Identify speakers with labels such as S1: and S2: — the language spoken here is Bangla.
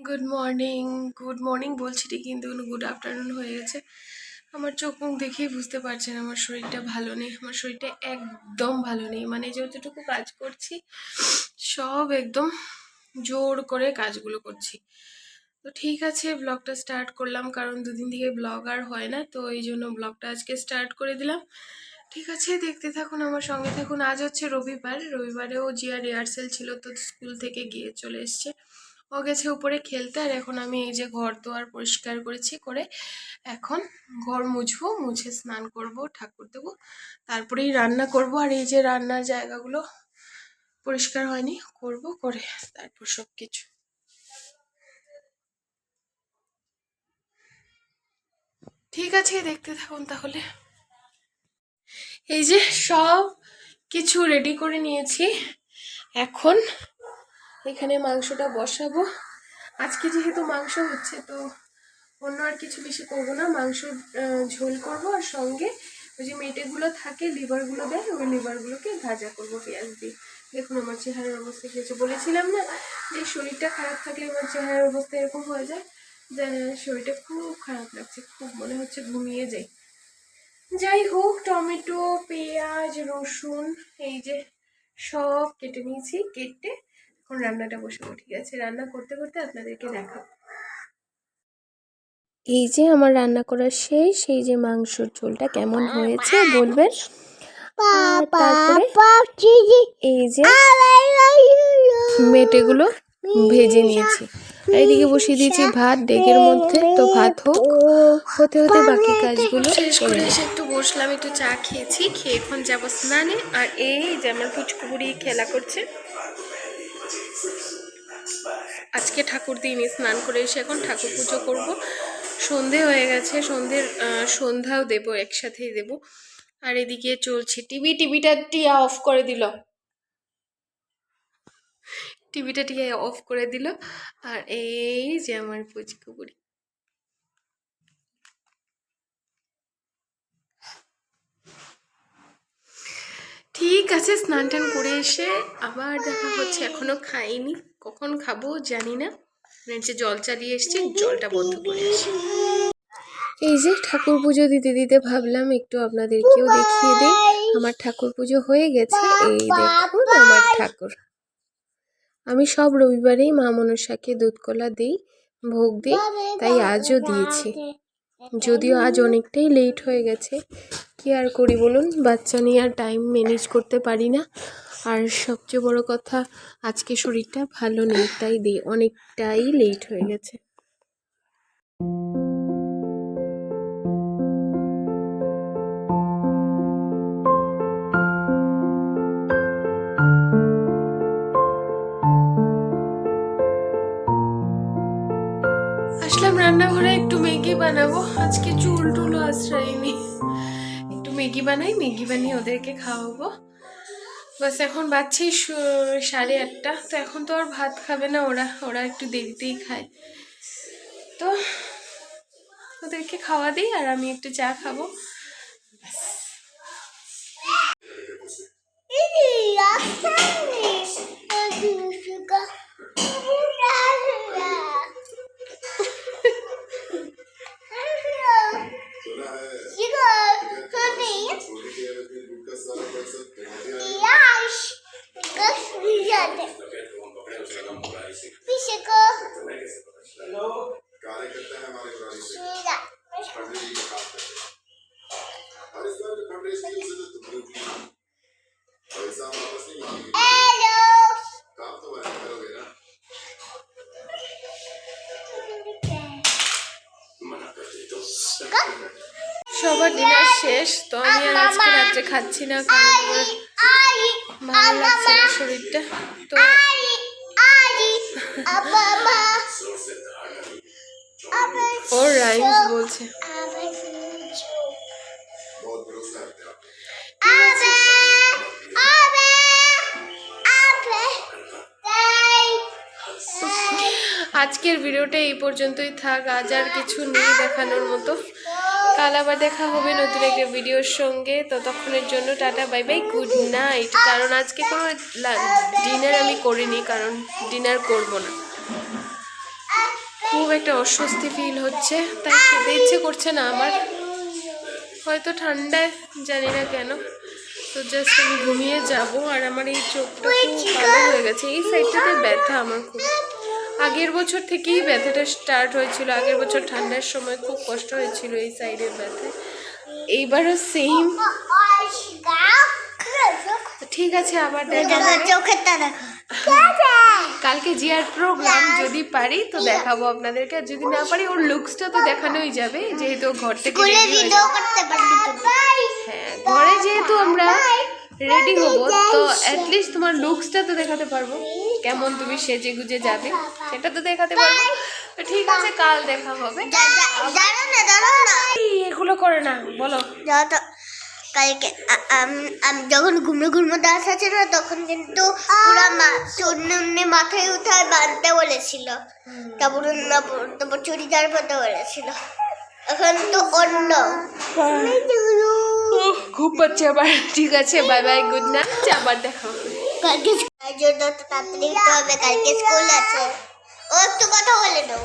S1: গুড মর্নিং বলছি ঠিক, কিন্তু গুড আফটারনুন হয়ে গেছে। আমার চোখ মুখ দেখেই বুঝতে পারছেন আমার শরীরটা ভালো নেই। আমার শরীরটা একদম ভালো নেই, মানে যতটুকু কাজ করছি সব একদম জোর করে কাজগুলো করছি। তো ঠিক আছে, ব্লগটা স্টার্ট করলাম, কারণ দুদিন থেকে ব্লগ আর হয় না, তো এই জন্য ব্লগটা আজকে স্টার্ট করে দিলাম। ঠিক আছে, দেখতে থাকুন, আমার সঙ্গে থাকুন। আজ হচ্ছে রবিবারেও জিয়ার রিহার্সেল ছিল, তো স্কুল থেকে গিয়ে চলে এসছে। ও গেছে উপরে খেলতে, আর এখন আমি এই যে ঘর দোয়ার পরিষ্কার করেছি, করে এখন ঘর মুছবো, মুছে স্নান করব, ঠাকুর দেবো, তারপরেই রান্না করব। আর এই যে রান্নার জায়গাগুলো পরিষ্কার হয়নি, করব, করে তারপর সব কিছু। ঠিক আছে, দেখতে থাকুন তাহলে। এই যে সব কিছু রেডি করে নিয়েছি, এখন এখানে মাংসটা বসাবো। আজকে যেহেতু মাংস হচ্ছে, তো অন্য আর কিছু বেশি করবো না, মাংস ঝোল করব, আর সঙ্গে ওই যে মেটেগুলো থাকে, লিভারগুলো দেয়, ওই লিভারগুলোকে ভাজা করব পেঁয়াজ দিয়ে। দেখুন আমার চেহারার অবস্থা কি হয়েছে, বলেছিলাম না যে শরীরটা খারাপ থাকলে আমার চেহারার অবস্থা এরকম হয়ে যায়, যে শরীরটা খুব খারাপ লাগছে, খুব মনে হচ্ছে ঘুমিয়ে যাই। যাই হোক, টমেটো, পেঁয়াজ, রসুন এই যে সব কেটে নিয়েছি, কেটে এখন রান্নাটা বসাবো। ঠিক আছে, রান্না করতে করতে আপনাদেরকে দেখাবো। এই যে আমার রান্না করার শেষ, সেই যে মাংসর ঝোলটা কেমন হয়েছে বলবেন। তারপরে এই যে মেটেগুলো ভেজে নিয়েছি, এইদিকে বসিয়ে দিয়েছি ভাত ডেকের মধ্যে। তো ভাত হতে হতে বাকি কাজগুলো শেষ করে এসে একটু বসলাম, একটু চা খেয়েছি, খেয়ে এখন যাবো স্নানে। আর এই যে আমার পুচকুবুড়ি খেলা করছে। আজকে ঠাকুর দিইনি, স্নান করে এসে এখন ঠাকুর পুজো করব। সন্ধে হয়ে গেছে, সন্ধ্যাও দেব, একসাথেই দেব। আর এদিকে চলছে টিভিটা টিয়া অফ করে দিল, অফ করে দিল। আর এই যে আমার পুচকুবুড়ি। ঠিক আছে, স্নান টান করে এসে আবার দেখা হচ্ছে। এখনো খাইনি, কখন খাবো জানি না। নিচে জল চালিয়ে এসছি, জলটা বন্ধ করে আসি। এই যে ঠাকুর পুজো দিতে দিতে ভাবলাম একটু আপনাদেরকেও দেখিয়ে দিই। আমার ঠাকুর পুজো হয়ে গেছে, এই দেখুন আমার ঠাকুর। আমি সব রবিবারেই মা মনসাকে দুধ কলা দিই, ভোগ দিই, তাই আজও দিয়েছি। যদিও আজ অনেকটাই লেট হয়ে গেছে, কি আর করি বলুন, বাচ্চা নিয়ে আর টাইম ম্যানেজ করতে পারি না। আর সবচেয়ে বড় কথা, আজকে শরীরটা ভালো নেই, তাই অনেকটাই লেট হয়ে গেছে। আসলাম রান্নাঘরে, একটু ম্যাগি বানাবো। আজকে চুল টুলও আশ্রয়নি, একটু ম্যাগি বানিয়ে ওদেরকে খাওয়াবো। বাস এখন বাচ্চি 8:30, তো এখন তো আর ভাত খাবে না, ওরা একটু দেরিতেই খায়, তো ওদেরকে খাওয়া দিই, আর আমি একটু চা খাবো। সবার ডিনার শেষ, তো আমি আর আজকে রাত্রে খাচ্ছি না, কারণ আমার ভালো লাগছে না শরীরটা। তো ও রাইমস বলছে। আজকের ভিডিওটা এই পর্যন্তই থাক, আজ আর কিছু নেই দেখানোর মতো। কাল আবার দেখা হবে নতুন একটা ভিডিওর সঙ্গে, ততক্ষণের জন্য tata, bye bye, good night. কারণ আজকে কোনো ডিনার আমি করিনি, কারণ ডিনার করব না। একটা অস্বস্তি ফিল হচ্ছে, তাই খেতে ইচ্ছে করছে না আমার, হয়তো ঠান্ডায়, জানি না কেন। তো জাস্ট আমি ঘুমিয়ে যাব। আর আমার এই চোখটা খুব কালো হয়ে গেছে, এই সাইডটাতে ব্যথা আমার খুব, আগের বছর থেকেই ব্যথাটা স্টার্ট হয়েছিল। আগের বছর ঠান্ডার সময় খুব কষ্ট হয়েছিল এই সাইডের ব্যথা, এইবারও সেম। ঠিক আছে, আবার কালকে জিয়ার প্রোগ্রাম, যদি পারি তো দেখাবো আপনাদেরকে, আর যদি না পারি ওর লুকসটা তো দেখানোই যাবে, যেহেতু ঘর থেকে হ্যাঁ ঘরে যেহেতু আমরা রেডি হবো, তো অ্যাটলিস্ট তোমার লুকসটা তো দেখাতে পারবো, কেমন তুমি সেজে গুজে যাবে সেটা তো দেখাতে পারবো। তো ঠিক আছে, কাল দেখা হবে। এগুলো করে না, বলো।
S2: কালকে আমি যখন ঘুমে দাস আছে না, তখন কিন্তু পুরা চুন্নি মাথায় উঠায় বাঁধতে বলেছিল, তারপর চুড়িদার পরতে বলেছিল। এখন তো অন্য
S1: খুব পাচ্ছে আবার। ঠিক আছে, বাই বাই, গুড নাইট, আবার দেখা হবে।
S2: কালকে জন্য তো তাড়াতাড়ি উঠতে হবে, কালকে স্কুল আছে। ও একটু কথা বলে নাও।